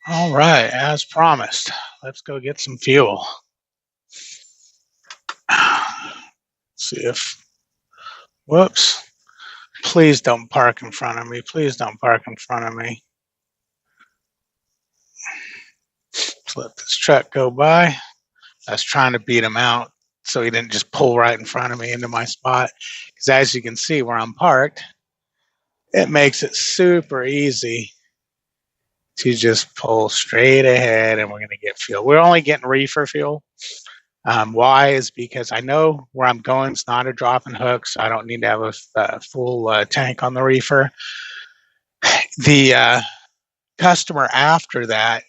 All right, as promised, let's go get some fuel. See if, whoops, please don't park in front of me. Please don't park in front of me. Let's let this truck go by. I was trying to beat him out so he didn't just pull right in front of me into my spot. Because as you can see where I'm parked, it makes it super easy to just pull straight ahead and we're going to get fuel. We're only getting reefer fuel. Why is because I know where I'm going. It's not a drop and hook, so I don't need to have a full tank on the reefer. The customer after that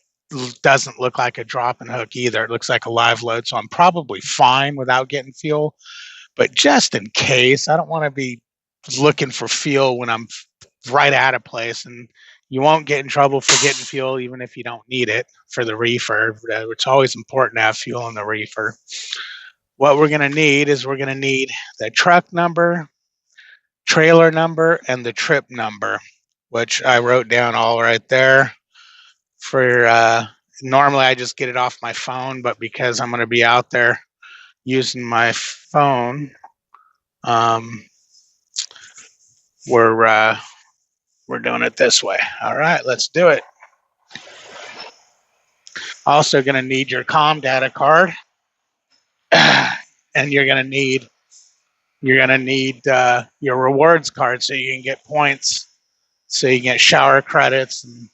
doesn't look like a drop and hook either. It looks like a live load, so I'm probably fine without getting fuel. But just in case, I don't want to be looking for fuel when I'm right at a place, and you won't get in trouble for getting fuel even if you don't need it for the reefer. It's always important to have fuel in the reefer. What we're going to need is we're going to need the truck number, trailer number, and the trip number, which I wrote down all right there. For normally I just get it off my phone, but because I'm going to be out there using my phone, we're doing it this way. All right, let's do it. Also going to need your COM data card, and you're going to need your rewards card so you can get points, so you can get shower credits and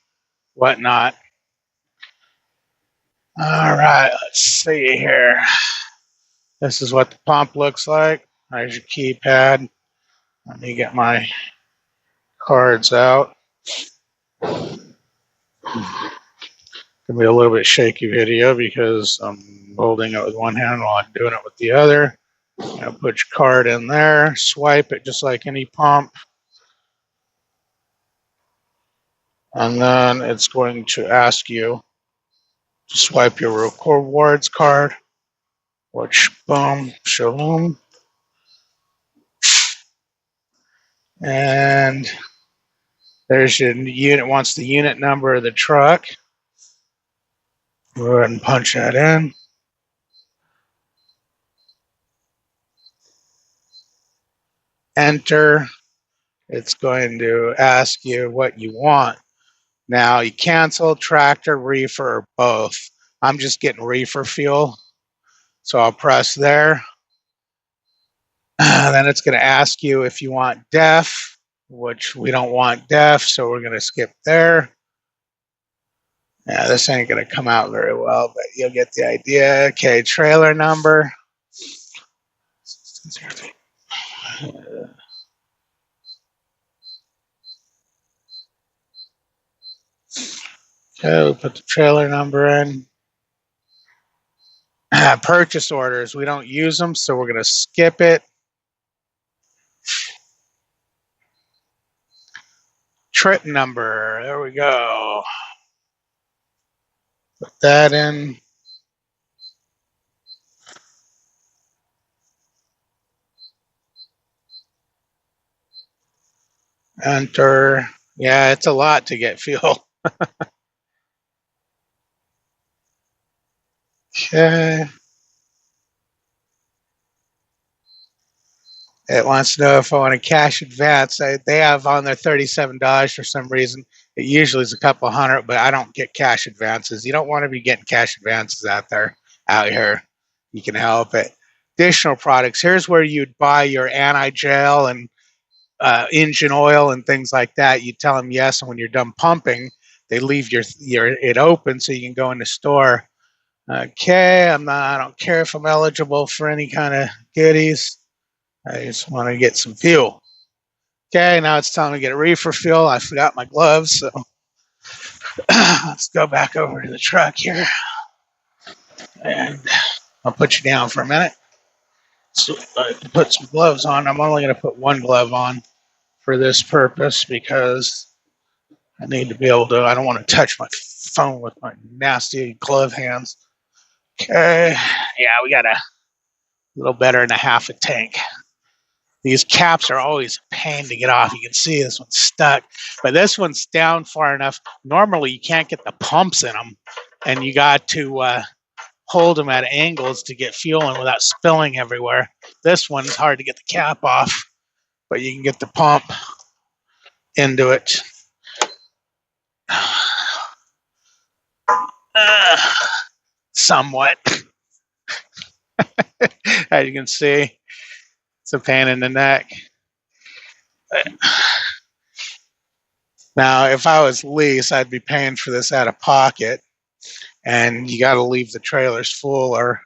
whatnot. All right, let's see here. This is what the pump looks like. There's your keypad. Let me get my cards out. Gonna be a little bit shaky video because I'm holding it with one hand while I'm doing it with the other. Now put your card in there, swipe it just like any pump, and then it's going to ask you to swipe your rewards card, which boom, shalom, and there's your unit. Wants the unit number of the truck. Go ahead and punch that in. Enter. It's going to ask you what you want. Now you cancel, tractor, reefer, or both. I'm just getting reefer fuel, so I'll press there. Then it's going to ask you if you want DEF, which we don't want DEF, so we're going to skip there. Yeah, this ain't going to come out very well, but you'll get the idea. Okay, trailer number. Okay, we'll put the trailer number in. Purchase orders, we don't use them, so we're going to skip it. Trip number, there we go. Put that in. Enter. Yeah, it's a lot to get fuel. Okay. It wants to know if I want a cash advance. They have on their $37 for some reason. It usually is a couple hundred, but I don't get cash advances. You don't want to be getting cash advances out here. You can help it. Additional products. Here's where you'd buy your anti-gel and engine oil and things like that. You tell them yes, and when you're done pumping, they leave your it open so you can go in the store. Okay, I don't care if I'm eligible for any kind of goodies. I just want to get some fuel. Okay, now it's time to get a reefer fuel. I forgot my gloves, so let's go back over to the truck here. And I'll put you down for a minute. So I put some gloves on. I'm only going to put one glove on for this purpose because I need to be able to, I don't want to touch my phone with my nasty glove hands. Okay, yeah, we got a little better than a half a tank. These caps are always a pain to get off. You can see this one's stuck, but this one's down far enough. Normally, you can't get the pumps in them, and you got to hold them at angles to get fuel in without spilling everywhere. This one's hard to get the cap off, but you can get the pump into it. Somewhat. As you can see, it's a pain in the neck. Now, if I was lease, I'd be paying for this out of pocket, and you got to leave the trailers full, or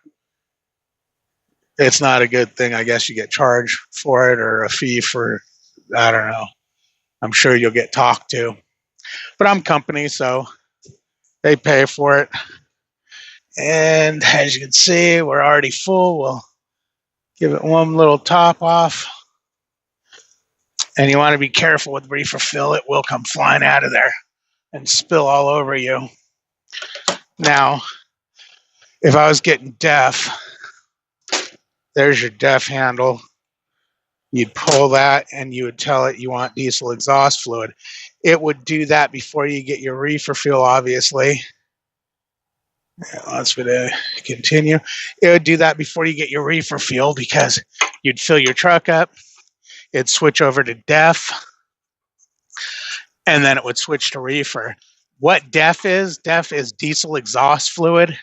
it's not a good thing. I guess you get charged for it, or a fee for, I don't know. I'm sure you'll get talked to, but I'm company, so they pay for it. And as you can see, we're already full. We'll give it one little top off. And you want to be careful with reefer fill. It will come flying out of there and spill all over you. Now, if I was getting DEF, there's your DEF handle. You'd pull that and you would tell it you want diesel exhaust fluid. It would do that before you get your reefer fuel, obviously. Let's continue. It would do that before you get your reefer fuel because you'd fill your truck up. It'd switch over to DEF, and then it would switch to reefer. What DEF is diesel exhaust fluid.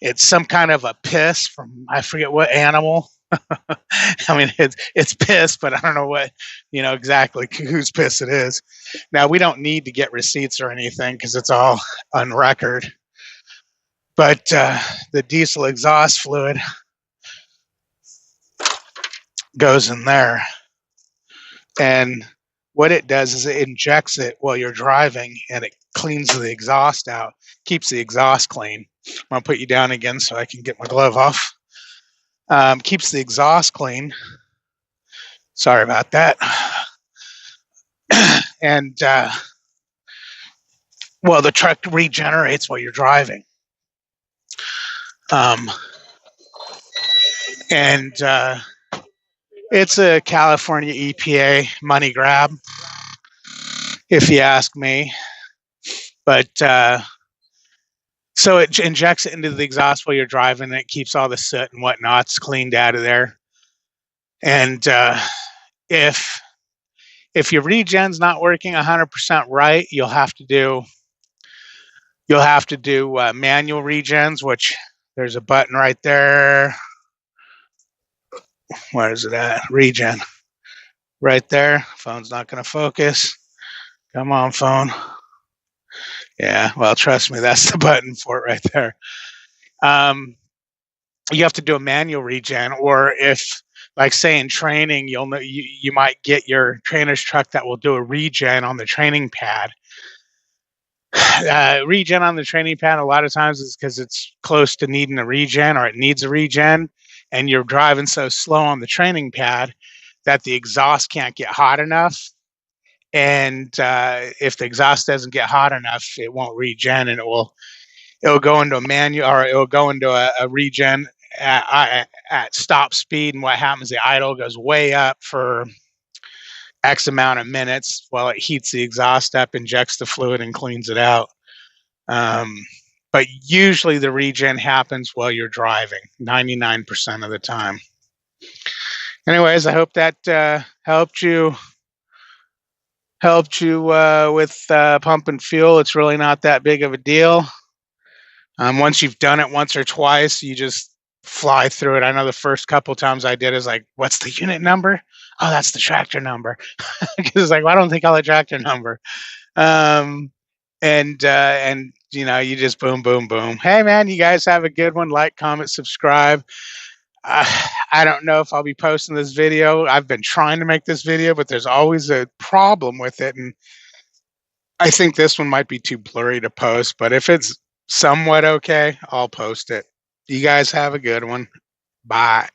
It's some kind of a piss from, I forget what animal. I mean, it's piss, but I don't know what, exactly whose piss it is. Now, we don't need to get receipts or anything because it's all on record. But the diesel exhaust fluid goes in there. And what it does is it injects it while you're driving, and it cleans the exhaust out, keeps the exhaust clean. I'm going to put you down again so I can get my glove off. Keeps the exhaust clean. Sorry about that. And, the truck regenerates while you're driving. It's a California EPA money grab, if you ask me. But so it injects it into the exhaust while you're driving, and it keeps all the soot and whatnots cleaned out of there. And if your regen's not working 100% right, you'll have to do manual regens, which there's a button right there. Where is it at? Regen. Right there. Phone's not going to focus. Come on, phone. Yeah, well, trust me, that's the button for it right there. You have to do a manual regen, or if, like, say in training, you'll know you might get your trainer's truck that will do a regen on the training pad. Regen on the training pad a lot of times is because it's close to needing a regen, or it needs a regen, and you're driving so slow on the training pad that the exhaust can't get hot enough. And if the exhaust doesn't get hot enough, it won't regen, and it'll go into a manual, or it'll go into a regen at stop speed. And what happens, the idle goes way up for X amount of minutes while it heats the exhaust up, injects the fluid, and cleans it out. But usually the regen happens while you're driving, 99% of the time. Anyways, I hope that helped you with pumping fuel. It's really not that big of a deal. Once you've done it once or twice, you just fly through it. I know the first couple times I did is like, what's the unit number? Oh, that's the tractor number. Because it's like, well, I don't think I'll the tractor number. And you just boom, boom, boom. Hey, man, you guys have a good one. Like, comment, subscribe. I don't know if I'll be posting this video. I've been trying to make this video, but there's always a problem with it. And I think this one might be too blurry to post, but if it's somewhat okay, I'll post it. You guys have a good one. Bye.